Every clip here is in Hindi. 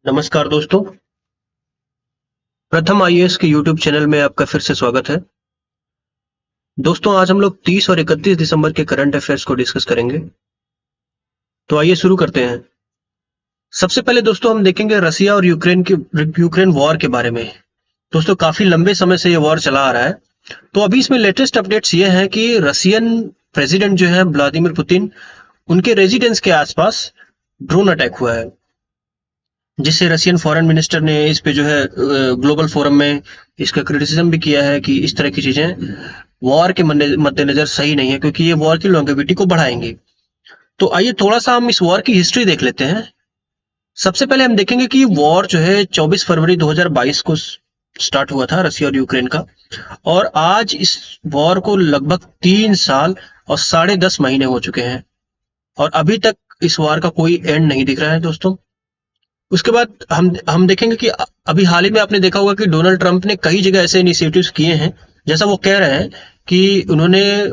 नमस्कार दोस्तों। प्रथम आईएएस के यूट्यूब चैनल में आपका फिर से स्वागत है। दोस्तों, आज हम लोग 30 और 31 दिसंबर के करंट अफेयर्स को डिस्कस करेंगे। तो आइए शुरू करते हैं। सबसे पहले दोस्तों हम देखेंगे रसिया और यूक्रेन वॉर के बारे में। दोस्तों, काफी लंबे समय से ये वॉर चला आ रहा है। तो अभी इसमें लेटेस्ट अपडेट्स ये हैं कि रसियन प्रेसिडेंट जो है व्लादिमीर पुतिन, उनके रेजिडेंस के आसपास ड्रोन अटैक हुआ है, जिससे रशियन फॉरेन मिनिस्टर ने इस पे जो है ग्लोबल फोरम में इसका क्रिटिसिज्म भी किया है कि इस तरह की चीजें वॉर के मद्देनजर सही नहीं है, क्योंकि ये वॉर की लॉन्गेविटी को बढ़ाएंगी। तो आइए थोड़ा सा हम इस वॉर की हिस्ट्री देख लेते हैं। सबसे पहले हम देखेंगे कि वॉर जो है 24 फरवरी 2022 को स्टार्ट हुआ था, रसिया और यूक्रेन का। और आज इस वॉर को लगभग 3 साल और 10.5 महीने हो चुके हैं, और अभी तक इस वॉर का कोई एंड नहीं दिख रहा है दोस्तों। उसके बाद हम देखेंगे कि अभी हाल ही में आपने देखा होगा कि डोनाल्ड ट्रंप ने कई जगह ऐसे इनिशिएटिव्स किए हैं, जैसा वो कह रहे हैं कि उन्होंने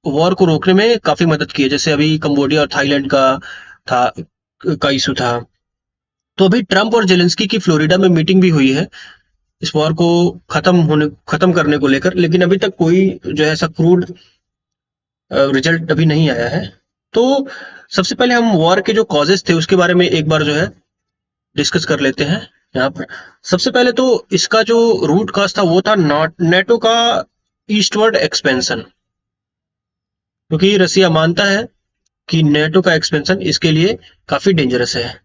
वॉर को रोकने में काफी मदद की है। जैसे अभी कंबोडिया और थाईलैंड था का इशू था। तो अभी ट्रंप और जेलेंस्की की फ्लोरिडा में मीटिंग भी हुई है इस वॉर को खत्म करने को लेकर, लेकिन अभी तक कोई जो है ऐसा क्रूड रिजल्ट अभी नहीं आया है। तो सबसे पहले हम वॉर के जो कॉजेस थे उसके बारे में एक बार जो है डिस्कस कर लेते हैं यहाँ पर। सबसे पहले तो इसका जो रूट कॉज था वो था नेटो का ईस्टवर्ड एक्सपेंशन, क्योंकि रसिया मानता है कि नेटो का एक्सपेंशन इसके लिए काफी डेंजरस है।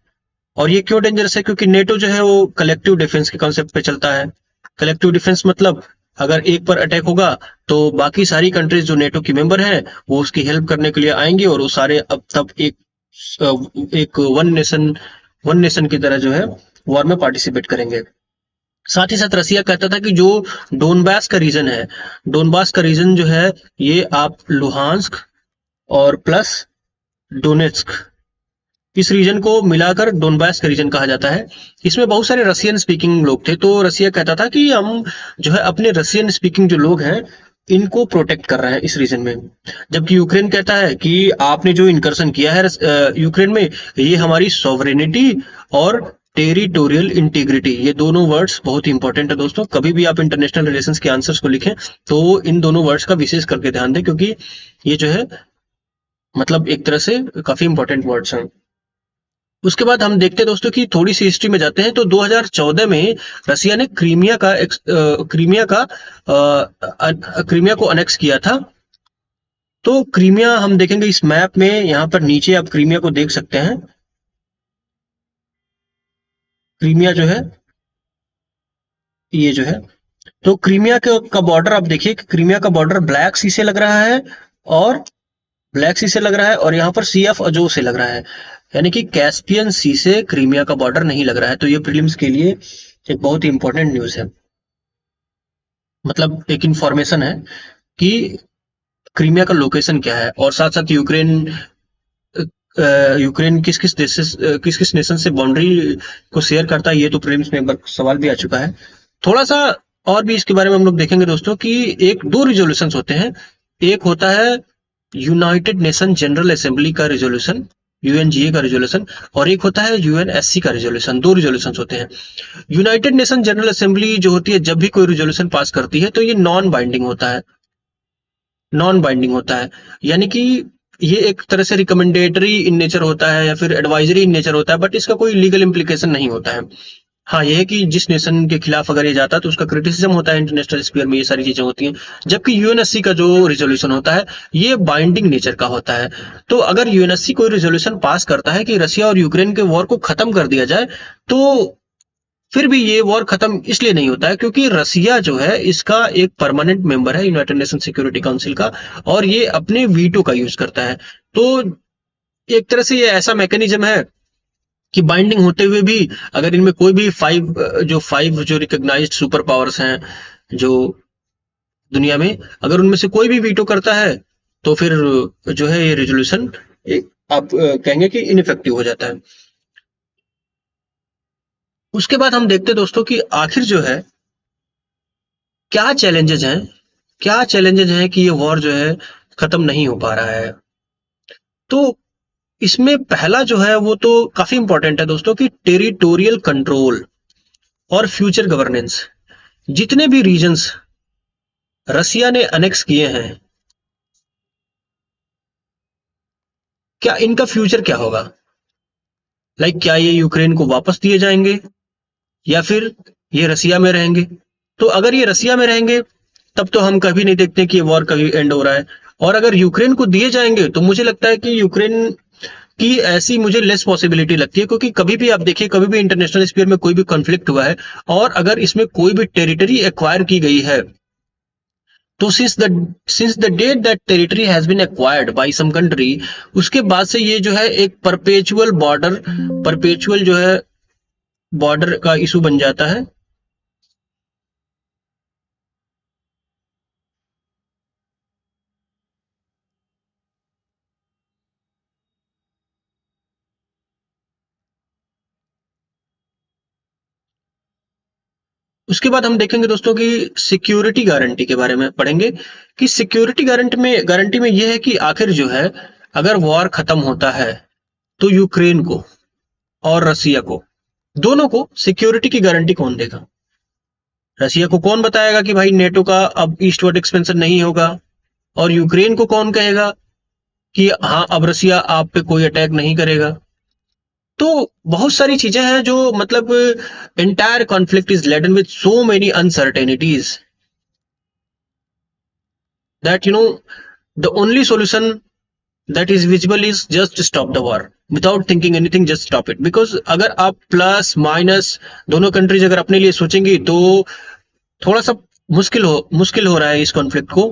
और ये क्यों डेंजरस है? क्योंकि नेटो जो है वो कलेक्टिव डिफेंस के कॉन्सेप्ट पे चलता है। कलेक्टिव डिफेंस मतलब अगर एक पर अटैक होगा तो बाकी सारी कंट्रीज जो नेटो की मेंबर हैं वो उसकी हेल्प करने के लिए आएंगे, और वो सारे अब तब एक वन नेशन की तरह जो है वॉर में पार्टिसिपेट करेंगे। साथ ही साथ रसिया कहता था कि जो डोनबास का रीजन है, डोनबास का रीजन जो है ये आप लुहांस्क और प्लस डोनेट्स्क, इस रीजन को मिलाकर डोनबास का रीजन कहा जाता है। इसमें बहुत सारे रसियन स्पीकिंग लोग थे, तो रसिया कहता था कि हम जो है अपने रसियन स्पीकिंग जो लोग हैं इनको प्रोटेक्ट कर रहे हैं इस रीजन में। जबकि यूक्रेन कहता है कि आपने जो इनकर्सन किया है यूक्रेन में, ये हमारी सॉवरेनिटी और टेरिटोरियल इंटीग्रिटी, ये दोनों वर्ड्स बहुत ही इंपॉर्टेंट है दोस्तों। कभी भी आप इंटरनेशनल रिलेशंस के आंसर्स को लिखें तो इन दोनों वर्ड्स का विशेष करके ध्यान दें, क्योंकि ये जो है मतलब एक तरह से काफी इंपॉर्टेंट वर्ड्स हैं। उसके बाद हम देखते हैं दोस्तों कि थोड़ी सी हिस्ट्री में जाते हैं। तो 2014 में रसिया ने क्रीमिया को अनेक्स किया था। तो क्रीमिया हम देखेंगे इस मैप में, यहाँ पर नीचे आप क्रीमिया को देख सकते हैं। क्रीमिया जो है ये जो है, तो क्रीमिया का बॉर्डर आप देखिए कि क्रीमिया का बॉर्डर ब्लैक सी से लग रहा है, और ब्लैक सी से लग रहा है, और यहाँ पर सी ऑफ अजो से लग रहा है। यानी कि कैस्पियन सी से क्रीमिया का बॉर्डर नहीं लग रहा है। तो ये प्रीलिम्स के लिए एक बहुत ही इंपॉर्टेंट न्यूज है, मतलब एक इंफॉर्मेशन है कि क्रीमिया का लोकेशन क्या है। और साथ साथ यूक्रेन किस किस नेशन से बाउंड्री को शेयर करता है, ये तो प्रीलिम्स में एक बार सवाल भी आ चुका है। थोड़ा सा और भी इसके बारे में हम लोग देखेंगे दोस्तों कि एक दो रिजोल्यूशन होते हैं। एक होता है यूनाइटेड नेशन जनरल असेंबली का रिजोल्यूशन, यूएनजीए का रिजोल्यूशन, और एक होता है यूएनएससी का रिजोल्यूशन। दो रिजोल्यूशन होते हैं। यूनाइटेड नेशन जनरल असेंबली जो होती है, जब भी कोई रिजोल्यूशन पास करती है तो ये नॉन बाइंडिंग होता है। नॉन बाइंडिंग होता है, यानी कि ये एक तरह से रिकमेंडेटरी इन नेचर होता है या फिर एडवाइजरी इन नेचर होता है, बट इसका कोई लीगल इम्प्लीकेशन नहीं होता है। हाँ, ये है कि जिस नेशन के खिलाफ अगर ये जाता है तो उसका क्रिटिसिज्म होता है इंटरनेशनल स्फीयर में, ये सारी चीजें होती हैं। जबकि यूएनएससी का जो रिजोल्यूशन होता है ये बाइंडिंग नेचर का होता है। तो अगर यूएनएससी कोई रिजोल्यूशन पास करता है कि रसिया और यूक्रेन के वॉर को खत्म कर दिया जाए, तो फिर भी ये वॉर खत्म इसलिए नहीं होता है क्योंकि रसिया जो है इसका एक परमानेंट मेंबर है यूनाइटेड नेशन सिक्योरिटी काउंसिल का, और ये अपने वीटो का यूज करता है। तो एक तरह से ये ऐसा मैकेनिज्म है कि बाइंडिंग होते हुए भी अगर इनमें कोई भी फाइव जो रिकॉग्नाइज्ड सुपर पावर्स हैं जो दुनिया में, अगर उनमें से कोई भी वीटो करता है तो फिर जो है ये रेजोल्यूशन आप कहेंगे कि इनइफेक्टिव हो जाता है। उसके बाद हम देखते हैं दोस्तों कि आखिर जो है क्या चैलेंजेस हैं, कि ये वॉर जो है खत्म नहीं हो पा रहा है। तो इसमें पहला जो है वो तो काफी इंपॉर्टेंट है दोस्तों कि टेरिटोरियल कंट्रोल और फ्यूचर गवर्नेंस। जितने भी रीजन्स रसिया ने अनेक्स किए हैं, क्या इनका फ्यूचर क्या होगा? लाइक क्या ये यूक्रेन को वापस दिए जाएंगे या फिर ये रसिया में रहेंगे? तो अगर ये रसिया में रहेंगे तब तो हम कभी नहीं देखते कि ये वॉर कभी एंड हो रहा है। और अगर यूक्रेन को दिए जाएंगे तो मुझे लगता है कि यूक्रेन की ऐसी मुझे लेस पॉसिबिलिटी लगती है, क्योंकि कभी भी आप देखिए, कभी भी इंटरनेशनल स्फीयर में कोई भी कॉन्फ्लिक्ट हुआ है और अगर इसमें कोई भी टेरिटरी एक्वायर की गई है, तो since the date that territory has been acquired by some country, उसके बाद से ये जो है एक परपेचुअल जो है बॉर्डर का इशू बन जाता है। उसके बाद हम देखेंगे दोस्तों कि सिक्योरिटी गारंटी के बारे में पढ़ेंगे कि सिक्योरिटी गारंटी में यह है कि आखिर जो है, अगर वॉर खत्म होता है तो यूक्रेन को और रसिया को, दोनों को सिक्योरिटी की गारंटी कौन देगा? रसिया को कौन बताएगा कि भाई नेटो का अब ईस्टवर्ड एक्सपेंशन नहीं होगा, और यूक्रेन को कौन कहेगा कि हाँ अब रसिया आप पे कोई अटैक नहीं करेगा? तो बहुत सारी चीजें हैं जो मतलब entire conflict is laden with so many uncertainties that the only solution that is visible is just stop the war without thinking anything, just stop it, because अगर आप प्लस माइनस दोनों कंट्रीज अगर अपने लिए सोचेंगी तो थोड़ा सा मुश्किल हो रहा है इस कॉन्फ्लिक्ट को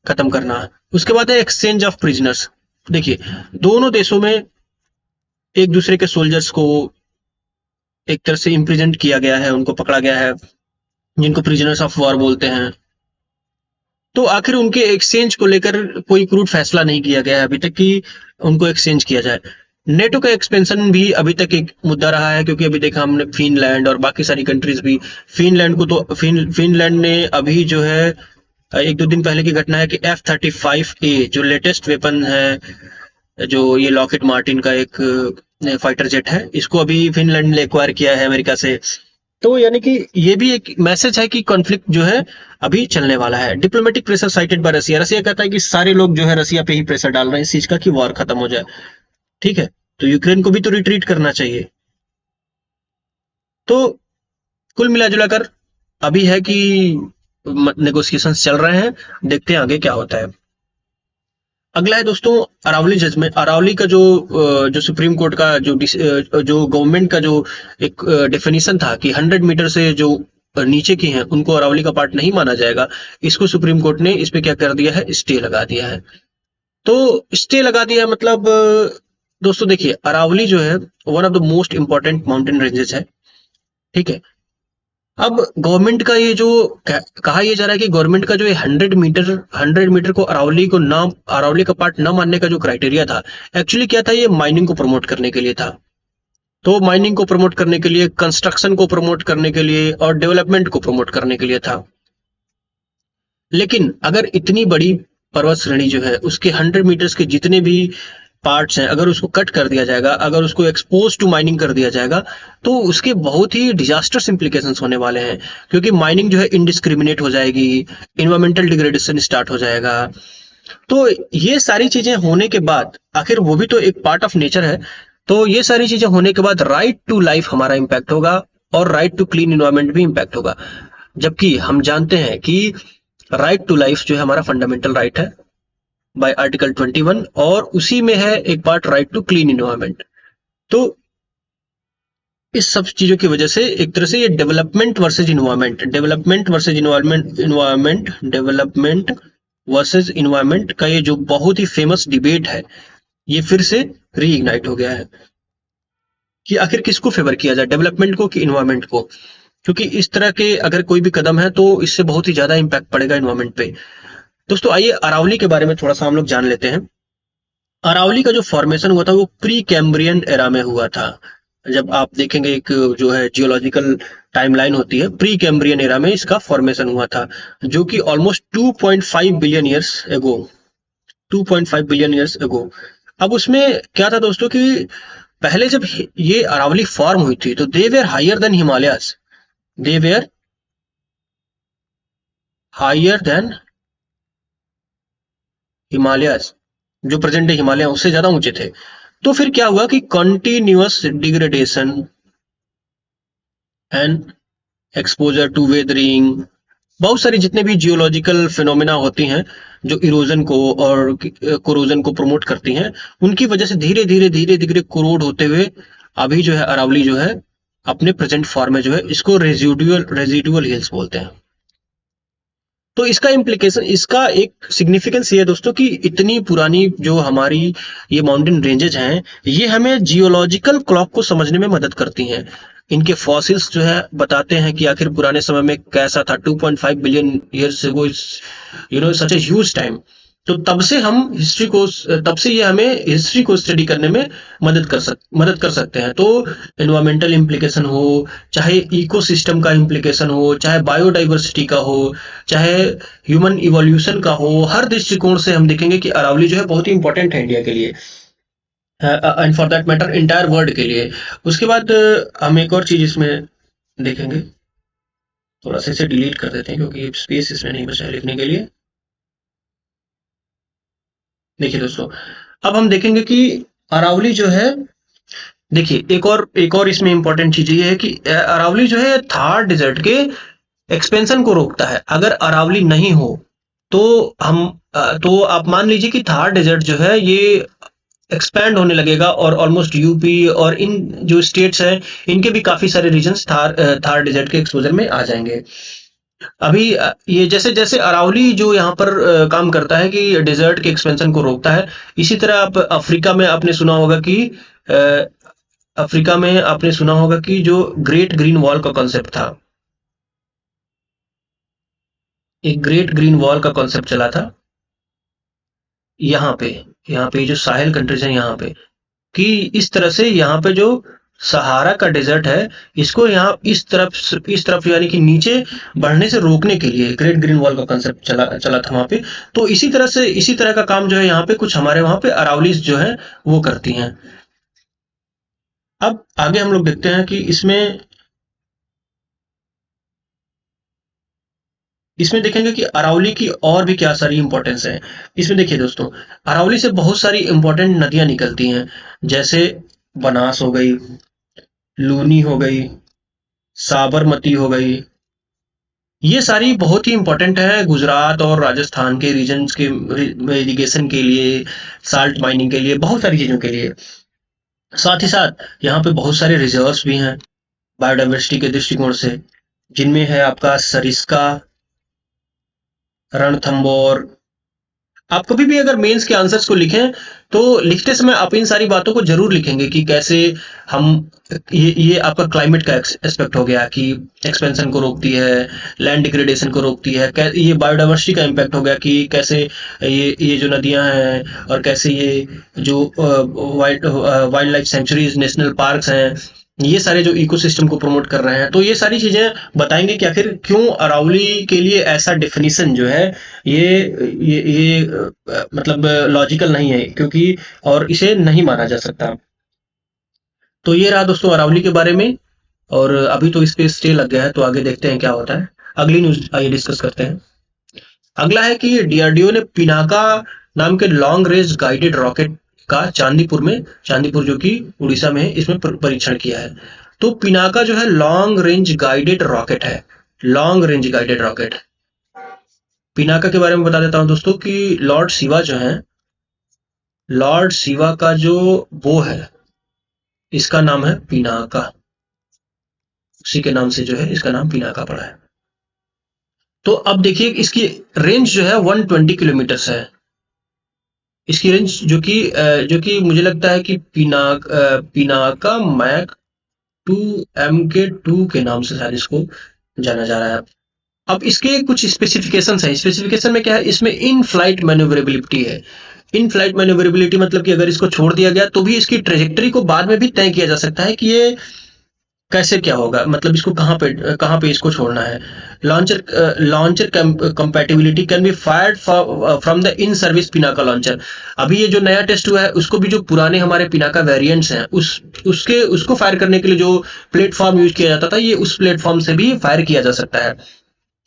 खत्म करना। उसके बाद है एक्सचेंज ऑफ प्रिजनर्स। देखिए, दोनों देशों में एक दूसरे के सोल्जर्स को एक तरह से इम्प्रिजेंट किया गया है, उनको पकड़ा गया है, जिनको प्रिजनर्स ऑफ वॉर बोलते हैं। तो आखिर उनके एक्सचेंज को लेकर कोई क्रूड फैसला नहीं किया गया है अभी तक कि उनको एक्सचेंज किया जाए। नेटो का एक्सपेंशन भी अभी तक एक मुद्दा रहा है, क्योंकि अभी देखा हमने फिनलैंड और बाकी सारी कंट्रीज भी, फिनलैंड ने अभी जो है एक दो दिन पहले की घटना है कि F-35A जो लेटेस्ट वेपन है, जो ये लॉकहीड मार्टिन का एक फाइटर जेट है, इसको अभी फिनलैंड ने एक्वायर किया है अमेरिका से। तो यानी कि ये भी एक मैसेज है कि कॉन्फ्लिक्ट जो है अभी चलने वाला है। डिप्लोमेटिक प्रेशर साइटेड बाय रसिया। रसिया कहता है कि सारे लोग जो है रसिया पे ही प्रेशर डाल रहे हैं इस चीज का कि वॉर खत्म हो जाए। ठीक है, तो यूक्रेन को भी तो रिट्रीट करना चाहिए। तो कुल मिला जुलाकर अभी है कि नेगोशिएशन चल रहे हैं, देखते हैं आगे क्या होता है। अगला है दोस्तों अरावली जजमेंट। अरावली का जो सुप्रीम कोर्ट का जो गवर्नमेंट का जो एक डेफिनेशन था कि 100 मीटर से जो नीचे की हैं उनको अरावली का पार्ट नहीं माना जाएगा, इसको सुप्रीम कोर्ट ने इस पे क्या कर दिया है, स्टे लगा दिया है। तो स्टे लगा दिया मतलब दोस्तों देखिए, अरावली जो है one of the most important mountain ranges है। ठीक है, अब गवर्नमेंट का ये जो कहा यह जा रहा है कि गवर्नमेंट का जो ये 100 मीटर को अरावली का पार्ट न मानने का जो क्राइटेरिया था, एक्चुअली क्या था, ये माइनिंग को प्रमोट करने के लिए था। तो माइनिंग को प्रमोट करने के लिए, कंस्ट्रक्शन को प्रमोट करने के लिए और डेवलपमेंट को प्रमोट करने के लिए था। लेकिन अगर इतनी बड़ी पर्वत श्रेणी जो है उसके 100 मीटर्स के जितने भी पार्ट्स हैं, अगर उसको कट कर दिया जाएगा, अगर उसको एक्सपोज टू माइनिंग कर दिया जाएगा, तो उसके बहुत ही डिजास्टर्स इंप्लीकेशंस होने वाले हैं। क्योंकि माइनिंग जो है इनडिस्क्रिमिनेट हो जाएगी, इन्वायरमेंटल डिग्रेडेशन स्टार्ट हो जाएगा। तो ये सारी चीजें होने के बाद, आखिर वो भी तो एक पार्ट ऑफ नेचर है, तो ये सारी चीजें होने के बाद राइट टू लाइफ हमारा इम्पैक्ट होगा और राइट टू क्लीन इन्वायरमेंट भी इम्पैक्ट होगा। जबकि हम जानते हैं कि राइट टू लाइफ जो है हमारा फंडामेंटल राइट है बाय आर्टिकल 21, और उसी में है एक part right to clean environment. तो इस सब चीजों की वजह से एक तरह से ये डेवलपमेंट वर्सेज इन्वायरमेंट का ये जो बहुत ही फेमस डिबेट है, ये फिर से रीइग्नाइट हो गया है कि आखिर किसको फेवर किया जाए, डेवलपमेंट को कि इन्वायरमेंट को। क्योंकि इस तरह के अगर कोई भी कदम है तो इससे बहुत ही ज्यादा इंपैक्ट पड़ेगा इन्वायरमेंट पे। दोस्तों आइए अरावली के बारे में थोड़ा सा हम लोग जान लेते हैं। अरावली का जो फॉर्मेशन हुआ था वो प्री कैम्ब्रियन एरा में हुआ था। जब आप देखेंगे एक जो है जियोलॉजिकल टाइमलाइन होती है, प्री कैम्ब्रियन एरा में इसका फॉर्मेशन हुआ था, जो कि ऑलमोस्ट 2.5 बिलियन ईयर्स एगो अब उसमें क्या था दोस्तों कि पहले जब ये अरावली फॉर्म हुई थी तो they were higher than Himalayas, they were higher than Himalayas, जो प्रेजेंट डे हिमालय उससे ज्यादा ऊंचे थे। तो फिर क्या हुआ कि continuous degradation and exposure to weathering, बहुत सारी जितने भी जियोलॉजिकल फिनोमेना होती हैं जो इरोजन को और कोरोजन को प्रमोट करती हैं, उनकी वजह से धीरे धीरे धीरे धीरे कोरोड होते हुए अभी जो है अरावली जो है अपने प्रेजेंट फॉर्म में जो है, इसको रेजिडुअल रेजिडुअल हिल्स बोलते हैं। तो इसका इम्प्लीकेशन, इसका एक सिग्निफिकेंस ये है दोस्तों कि इतनी पुरानी जो हमारी ये माउंटेन रेंजेज हैं, ये हमें जियोलॉजिकल क्लॉक को समझने में मदद करती हैं। इनके फॉसिल्स जो है बताते हैं कि आखिर पुराने समय में कैसा था। 2.5 billion years ago is such a huge time. तो तब से हम हिस्ट्री को, तब से ये हमें हिस्ट्री को स्टडी करने में मदद कर सकते हैं। तो एनवायरमेंटल इम्प्लीकेशन हो, चाहे इकोसिस्टम का इम्प्लीकेशन हो, चाहे बायोडाइवर्सिटी का हो, चाहे ह्यूमन इवोल्यूशन का हो, हर दृष्टिकोण से हम देखेंगे कि अरावली जो है बहुत ही इंपॉर्टेंट है इंडिया के लिए, and for that matter entire world के लिए। उसके बाद हम एक और चीज इसमें देखेंगे, थोड़ा सा इसे डिलीट कर देते हैं क्योंकि स्पेस इसमें नहीं बचा है लिखने के लिए। देखिए दोस्तों, अब हम देखेंगे कि अरावली जो है, देखिए एक और इसमें इंपॉर्टेंट चीज ये है कि अरावली जो है थार डेजर्ट के एक्सपेंशन को रोकता है। अगर अरावली नहीं हो तो तो आप मान लीजिए कि थार डेजर्ट जो है ये एक्सपैंड होने लगेगा और ऑलमोस्ट यूपी और इन जो स्टेट्स हैं इनके भी काफी सारे रीजन्स थार डेजर्ट के एक्सपोजर में आ जाएंगे। अभी ये जैसे जैसे अरावली जो यहाँ पर काम करता है कि डेजर्ट के एक्सपेंशन को रोकता है, इसी तरह आप अफ्रीका में आपने सुना होगा कि अफ्रीका में आपने सुना होगा कि जो ग्रेट ग्रीन वॉल का कॉन्सेप्ट था, एक ग्रेट ग्रीन वॉल का कॉन्सेप्ट चला था यहाँ पे जो साहेल कंट्रीज हैं यहाँ पे, कि इस तरह से यहाँ पे जो सहारा का डेजर्ट है इसको यहाँ इस तरफ यानी कि नीचे बढ़ने से रोकने के लिए ग्रेट ग्रीन वॉल का कंसेप्ट चला था वहां पे। तो इसी तरह का काम जो है यहाँ पे कुछ हमारे वहां पे अरावलीज जो है वो करती हैं। अब आगे हम लोग देखते हैं कि इसमें देखेंगे कि अरावली की और भी क्या सारी इंपॉर्टेंस है। इसमें देखिए दोस्तों, अरावली से बहुत सारी इंपॉर्टेंट नदियां निकलती हैं, जैसे बनास हो गई, लूनी हो गई, साबरमती हो गई। ये सारी बहुत ही इंपॉर्टेंट है गुजरात और राजस्थान के रीजन्स के इरिगेशन के लिए, साल्ट माइनिंग के लिए, बहुत सारी चीजों के लिए। साथ ही साथ यहाँ पे बहुत सारे रिजर्व्स भी हैं बायोडाइवर्सिटी के दृष्टिकोण से, जिनमें है आपका सरिस्का, रणथंबोर। आप कभी भी अगर मेंस के आंसर्स को लिखें तो लिखते समय आप इन सारी बातों को जरूर लिखेंगे कि कैसे हम ये आपका क्लाइमेट का एस्पेक्ट हो गया कि एक्सपेंशन को रोकती है, लैंड डिग्रेडेशन को रोकती है, ये बायोडाइवर्सिटी का इम्पैक्ट हो गया कि कैसे ये जो नदियां हैं और कैसे ये जो wild life sanctuaries, national parks हैं, ये सारे जो इकोसिस्टम को प्रमोट कर रहे हैं। तो ये सारी चीजें बताएंगे कि आखिर क्यों अरावली के लिए ऐसा डेफिनेशन जो है ये मतलब लॉजिकल नहीं है, क्योंकि और इसे नहीं माना जा सकता। तो ये रहा दोस्तों अरावली के बारे में, और अभी तो इस पे स्टे लग गया है, तो आगे देखते हैं क्या होता है। अगली न्यूज आइए डिस्कस करते हैं। अगला है कि डीआरडीओ ने पिनाका नाम के लॉन्ग रेंज गाइडेड रॉकेट का चांदीपुर जो कि उड़ीसा में है, इसमें परीक्षण किया है। तो पिनाका जो है लॉन्ग रेंज गाइडेड रॉकेट है, long range guided rocket. Pinaka के बारे में बता देता हूं दोस्तों कि लॉर्ड शिवा जो है, लॉर्ड शिवा का जो वो है इसका नाम है पिनाका, उसी के नाम से जो है इसका नाम पिनाका पड़ा है। तो अब देखिए इसकी रेंज जो है 120 किलोमीटर है। इसकी रेंज जो कि मुझे लगता है कि पिनाका मैक 2 MK2 के नाम से शायद इसको जाना जा रहा है। अब इसके कुछ स्पेसिफिकेशन है। स्पेसिफिकेशन में क्या है, इसमें इन फ्लाइट मैन्यूवरेबिलिटी है। इन फ्लाइट मैन्यूवरेबिलिटी मतलब कि अगर इसको छोड़ दिया गया तो भी इसकी ट्रेजेक्टरी को बाद में भी तय किया जा सकता है कि ये कैसे क्या होगा, मतलब इसको कहाँ पे इसको छोड़ना है। Launcher compatibility can be fired from the in service Pinaka launcher. अभी ये जो नया टेस्ट हुआ है उसको भी जो पुराने हमारे पिनाका वेरिएंट्स हैं उसको फायर करने के लिए जो प्लेटफॉर्म यूज किया जाता था, ये उस प्लेटफॉर्म से भी फायर किया जा सकता है।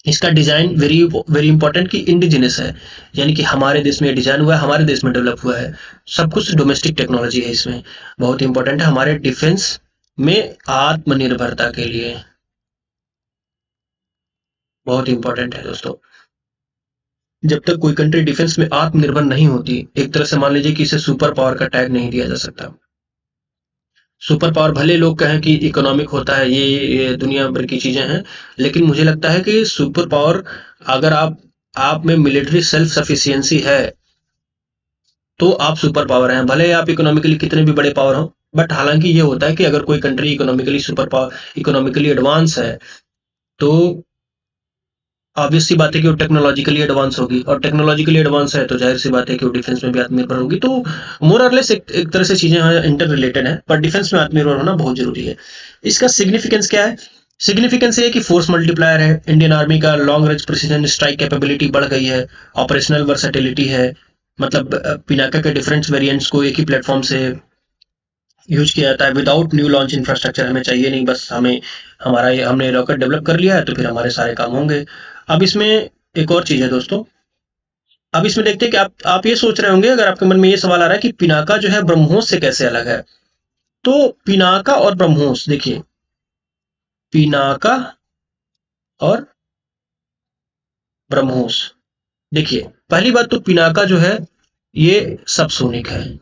इसका डिजाइन वेरी वेरी इंपॉर्टेंट कि इंडिजिनस है, यानी कि हमारे देश में डिजाइन हुआ है, हमारे देश में डेवलप हुआ है, सब कुछ डोमेस्टिक टेक्नोलॉजी है इसमें। बहुत इंपॉर्टेंट है हमारे डिफेंस में आत्मनिर्भरता के लिए, बहुत इंपॉर्टेंट है दोस्तों। जब तक कोई कंट्री डिफेंस में आत्मनिर्भर नहीं होती, एक तरह से मान लीजिए कि इसे सुपर पावर का टैग नहीं दिया जा सकता। सुपर पावर भले लोग कहें कि इकोनॉमिक होता है, ये दुनिया भर की चीजें हैं, लेकिन मुझे लगता है कि सुपर पावर, अगर आप में मिलिट्री सेल्फ सफिशियंसी है तो आप सुपर पावर हैं, भले आप इकोनॉमिकली कितने भी बड़े पावर हो। बट हालांकि ये होता है कि अगर कोई country economically super power, economically advance है, तो ऑब्वियस सी बात है कि वो टेक्नोलॉजिकली एडवांस होगी, और टेक्नोलॉजिकली एडवांस है तो जाहिर सी बात है कि वो डिफेंस में भी आत्मनिर्भर होगी। तो मोर और लेस एक तरह से चीजें इंटर रिलेटेड है, पर डिफेंस में आत्मनिर्भर होना बहुत जरूरी है। इसका सिग्निफिकेंस क्या है? सिग्निफिकेंस ये कि फोर्स मल्टीप्लायर है, इंडियन आर्मी का long range precision strike capability बढ़ गई है, ऑपरेशनल वर्सेटिलिटी है, मतलब पिनाका के डिफरेंट वेरिएंट्स को एक ही प्लेटफॉर्म से यूज किया जाता है विदाउट न्यू लॉन्च इंफ्रास्ट्रक्चर, हमें चाहिए नहीं, बस हमने रॉकेट डेवलप कर लिया है तो फिर हमारे सारे काम होंगे। अब इसमें एक और चीज है दोस्तों, अब इसमें देखते हैं कि आप ये सोच रहे होंगे, अगर आपके मन में ये सवाल आ रहा है कि पिनाका जो है ब्रह्मोस से कैसे अलग है, तो पिनाका और ब्रह्मोस देखिए, पिनाका और ब्रह्मोस, देखिए पहली बात तो पिनाका जो है ये सबसोनिक है,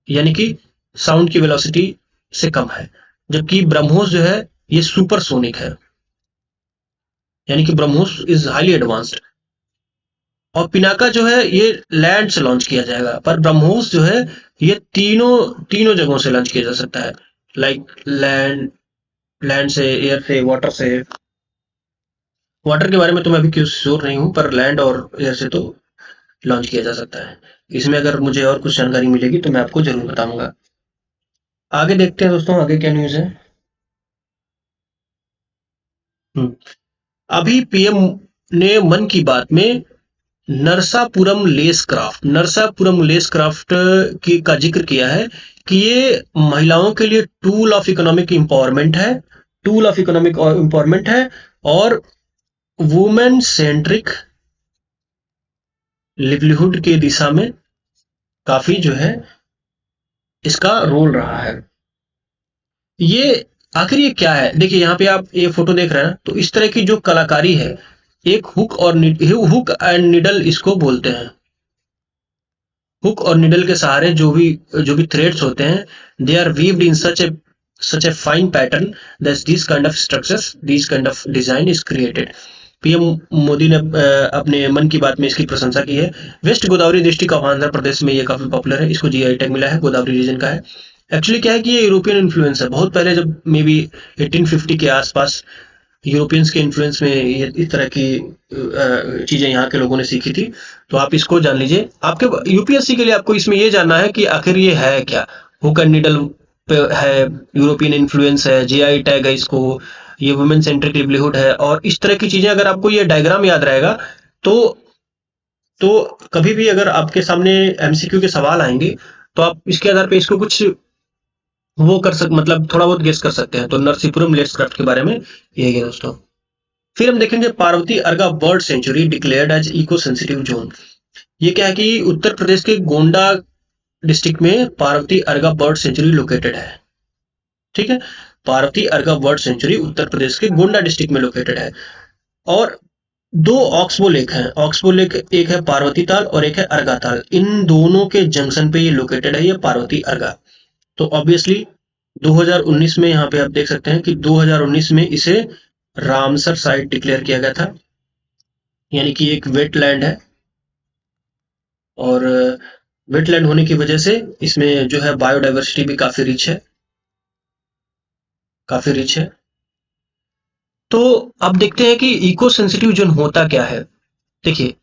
यानी कि साउंड की वेलोसिटी से कम है, जबकि ब्रह्मोस जो है ये सुपरसोनिक है, यानी कि ब्रह्मोस इज हाईली एडवांस्ड। और पिनाका जो है ये लैंड से लॉन्च किया जाएगा, पर ब्रह्मोस जो है ये तीनों जगहों से लॉन्च किया जा सकता है, लाइक लैंड से, एयर से, वाटर से। वाटर के बारे में तो मैं अभी क्यों श्योर नहीं हूं, पर लैंड और एयर से तो लॉन्च किया जा सकता है। इसमें अगर मुझे और कुछ जानकारी मिलेगी तो मैं आपको जरूर बताऊंगा। आगे देखते हैं दोस्तों, आगे क्या न्यूज है। अभी पीएम ने मन की बात में नरसापुरम लेस क्राफ्ट की का जिक्र किया है कि ये महिलाओं के लिए टूल ऑफ इकोनॉमिक एम्पावरमेंट है, और वुमेन सेंट्रिक लिवलीहुड के दिशा में काफी जो है इसका रोल रहा है। ये आखिर ये क्या है, देखिए यहाँ पे आप ये फोटो देख रहे हैं, तो इस तरह की जो कलाकारी है, एक हुक एंड निडल इसको बोलते हैं। हुक और निडल के सहारे जो भी थ्रेड्स होते हैं, they are woven in such a fine pattern that this kind of design is created. PM Modi ने अपने मन की बात में इसकी प्रशंसा की है। West Godavari district of Andhra Pradesh में ये काफी पॉपुलर है, इसको जीआई टैग मिला है, गोदावरी रीजन का है। एक्चुअली क्या है कि ये यूरोपियन इन्फ्लुएंस है, बहुत पहले जब मे बी 1850 के आसपास यूरोपियंस के इन्फ्लुएंस में ये इस तरह की चीजें यहाँ के लोगों ने सीखी थी। तो आप इसको जान लीजिए, आपके यूपीएससी के लिए आपको इसमें ये जानना है कि आखिर ये है क्या। हुक एंड निडल पे है, यूरोपियन इन्फ्लुएंस है, जीआई टैग है इसको, ये वुमेन सेंट्रिक लिवलीहुड है, और इस तरह की चीजें अगर आपको ये डायग्राम याद रहेगा तो कभी भी अगर आपके सामने एमसीक्यू के सवाल आएंगे तो आप इसके आधार पे इसको कुछ वो मतलब थोड़ा बहुत गेस कर सकते हैं। तो नरसीपुरम लेट्सक्राफ्ट के बारे में यही है दोस्तों। फिर हम देखेंगे Parvati Arga bird sanctuary declared as eco sensitive zone. ये क्या है कि उत्तर प्रदेश के गोंडा डिस्ट्रिक्ट में Parvati Arga bird sanctuary located है। ठीक है, पार्वती अर्गा बर्ड सेंचुरी उत्तर प्रदेश के गोंडा डिस्ट्रिक्ट में लोकेटेड है, और दो ऑक्सबो लेक हैं। ऑक्सबो लेक एक है पार्वती ताल और एक है अर्गा ताल, इन दोनों के जंक्शन पे ये लोकेटेड है, ये पार्वती अर्गा। तो ऑब्वियसली 2019 में यहाँ पे आप देख सकते हैं कि 2019 में इसे रामसर साइट डिक्लेयर किया गया था, यानी कि एक वेटलैंड है, और वेटलैंड होने की वजह से इसमें जो है बायोडाइवर्सिटी भी काफी रिच है। तो अब देखते हैं कि इको सेंसिटिव जोन होता क्या है। देखिए,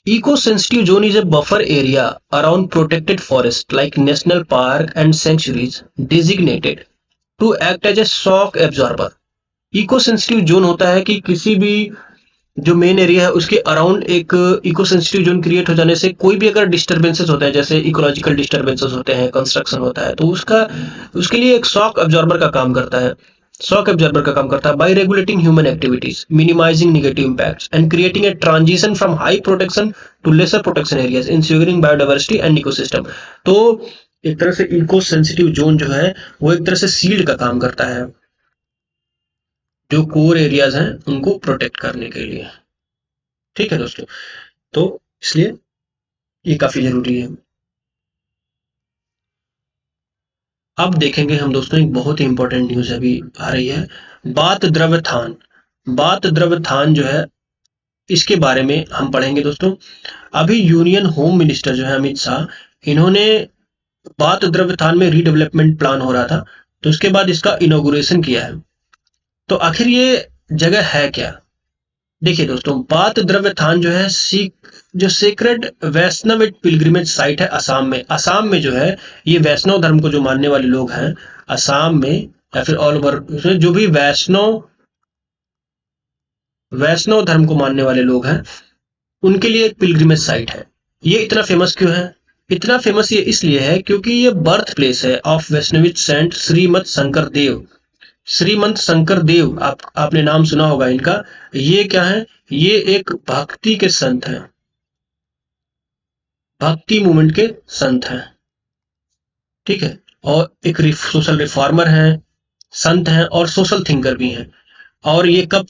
eco sensitive zone is a buffer area around protected forest like national park and sanctuaries designated to act as a shock absorber. Eco sensitive zone होता है कि किसी भी जो मेन एरिया है उसके अराउंड एक इको सेंसिटिव जोन क्रिएट हो जाने से कोई भी अगर डिस्टर्बेंसेस होते हैं, जैसे इकोलॉजिकल डिस्टर्बेंसेस होते हैं, कंस्ट्रक्शन होता है, तो उसके लिए एक शॉक एब्जॉर्बर का काम करता है। शॉक एब्जॉर्बर का काम करता है by regulating human activities, minimising negative impacts and creating a transition from high protection to lesser protection areas, ensuring biodiversity and ecosystem. तो एक तरह से इको सेंसिटिव जोन जो है वो एक तरह से शील्ड का काम करता है, जो कोर एरियाज हैं उनको प्रोटेक्ट करने के लिए। ठीक है दोस्तों, तो इसलिए ये काफी जरूरी है। अब देखेंगे हम दोस्तों एक बहुत ही इंपॉर्टेंट न्यूज अभी आ रही है, बात द्रव्यथान। बात द्रव्यथान जो है इसके बारे में हम पढ़ेंगे दोस्तों। अभी यूनियन होम मिनिस्टर जो है अमित शाह, इन्होंने बात द्रव्यथान में रीडेवलपमेंट प्लान हो रहा था, तो उसके बाद इसका इनॉग्रेशन किया है। तो आखिर ये जगह है क्या? देखिए दोस्तों, बात द्रव्यथान जो है जो सेक्रेड वैष्णव पिलग्रिमेज साइट है असम में। असम में जो है ये वैष्णव धर्म को जो मानने वाले लोग हैं असम में या फिर ऑल ओवर जो भी वैष्णव धर्म को मानने वाले लोग हैं उनके लिए एक पिलग्रिमेज साइट है। ये इतना फेमस क्यों है? इतना फेमस ये इसलिए है क्योंकि ये बर्थ प्लेस है ऑफ वैष्णविक सेंट श्रीमद शंकर देव। श्रीमंत शंकर देव, आपने नाम सुना होगा इनका। ये क्या है? ये एक भक्ति के संत हैं, भक्ति मूवमेंट के संत हैं। ठीक है, और एक सोशल रिफॉर्मर हैं, संत हैं और सोशल थिंकर भी हैं। और ये कब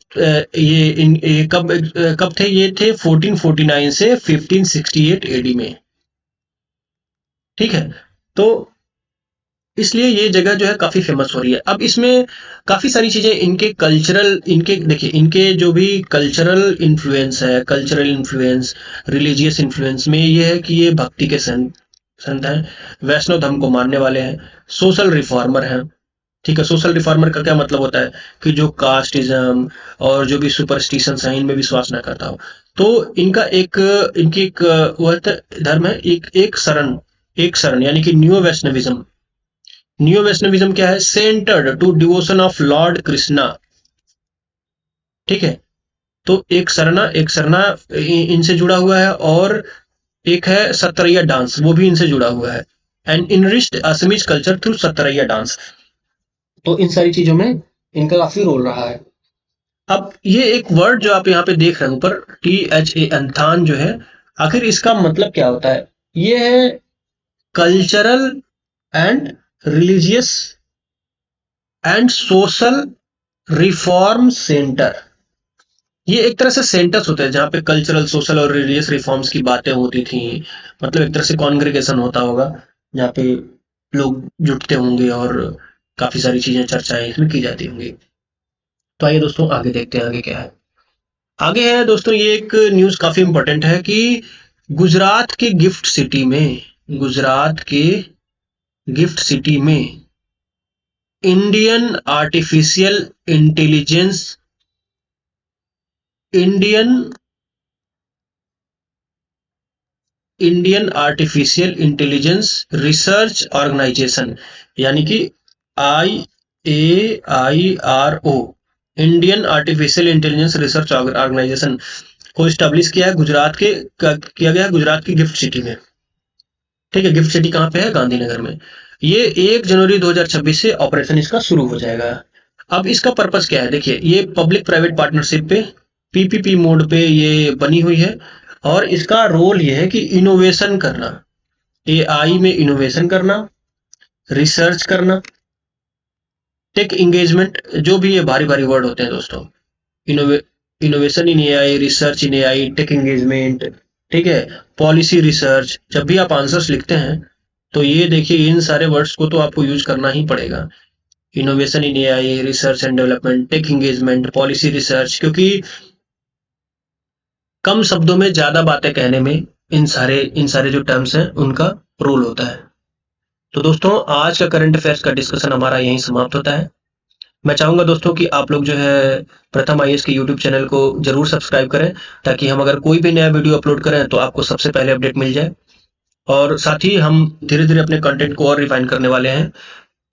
थे? ये थे 1449 से 1568 एडी में। ठीक है, तो इसलिए ये जगह जो है काफी फेमस हो रही है। अब इसमें काफी सारी चीजें देखिए इनके जो भी कल्चरल इन्फ्लुएंस है, कल्चरल इन्फ्लुएंस, रिलीजियस इन्फ्लुएंस में ये है कि ये भक्ति के संत हैं, वैष्णव धर्म को मानने वाले हैं, सोशल रिफॉर्मर हैं। ठीक है, सोशल रिफॉर्मर का क्या मतलब होता है कि जो कास्टिज्म और जो भी सुपरस्टिशन है इनमें विश्वास ना करता हो। तो इनकी एक वह धर्म है, एक शरण यानी कि न्यू वैष्णविज्म। न्यू वैष्णविज्म क्या है? Centred to devotion of Lord Krishna. ठीक है, तो एक सरना इनसे जुड़ा हुआ है, और एक है सतरैया डांस, वो भी इनसे जुड़ा हुआ है। And enriched Assamese culture through Sattriya dance. तो इन सारी चीजों में इनका काफी रोल रहा है। अब ये एक वर्ड जो आप यहाँ पे देख रहे हैं ऊपर, THA अंथान जो है, आखिर इसका मतलब क्या होता है? ये है cultural and religious and social reform centre. ये एक तरह से सेंटर्स होते हैं जहां पे कल्चरल, सोशल और रिलीजियस रिफॉर्म्स की बातें होती थी। मतलब एक तरह से कॉन्ग्रेगेशन होता होगा जहाँ पे लोग जुटते होंगे और काफी सारी चीजें, चर्चाएं इसमें की जाती होंगी। तो आइए दोस्तों आगे देखते हैं आगे क्या है। आगे है दोस्तों, ये एक न्यूज काफी इंपॉर्टेंट है कि गुजरात के गिफ्ट सिटी में Indian artificial intelligence research organisation, यानी कि IAIRO, Indian artificial intelligence research organisation को स्टैब्लिश किया गया गुजरात की गिफ्ट सिटी में। ठीक है, गिफ्ट सिटी कहाँ पे है? गांधीनगर में। ये 1 जनवरी 2026 से ऑपरेशन इसका शुरू हो जाएगा। अब इसका पर्पस क्या है? देखिए, ये पब्लिक प्राइवेट पार्टनरशिप पे PPP मोड पे ये बनी हुई है, और इसका रोल ये है कि इनोवेशन करना, AI में इनोवेशन करना, रिसर्च करना, टेक इंगेजमेंट, जो भी ये भारी भारी वर्ड होते हैं दोस्तों, innovation in AI, research in AI, tech engagement, ठीक है, पॉलिसी रिसर्च। जब भी आप आंसर्स लिखते हैं तो ये देखिए इन सारे वर्ड्स को तो आपको यूज करना ही पड़ेगा। Innovation in AI, research and development, tech engagement, policy research, क्योंकि कम शब्दों में ज्यादा बातें कहने में इन सारे जो टर्म्स हैं उनका रोल होता है। तो दोस्तों आज का करंट अफेयर्स का डिस्कशन हमारा यहीं समाप्त होता है। मैं चाहूंगा दोस्तों कि आप लोग जो है प्रथम IAS के यूट्यूब चैनल को जरूर सब्सक्राइब करें, ताकि हम अगर कोई भी नया वीडियो अपलोड करें तो आपको सबसे पहले अपडेट मिल जाए। और साथ ही हम धीरे धीरे अपने कंटेंट को और रिफाइन करने वाले हैं।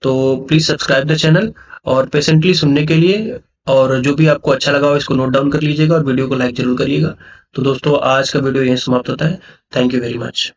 तो प्लीज सब्सक्राइब द चैनल और पेशेंटली सुनने के लिए, और जो भी आपको अच्छा लगा हो इसको नोट डाउन कर लीजिएगा और वीडियो को लाइक जरूर करिएगा। तो दोस्तों आज का वीडियो यहीं समाप्त होता है। Thank you very much.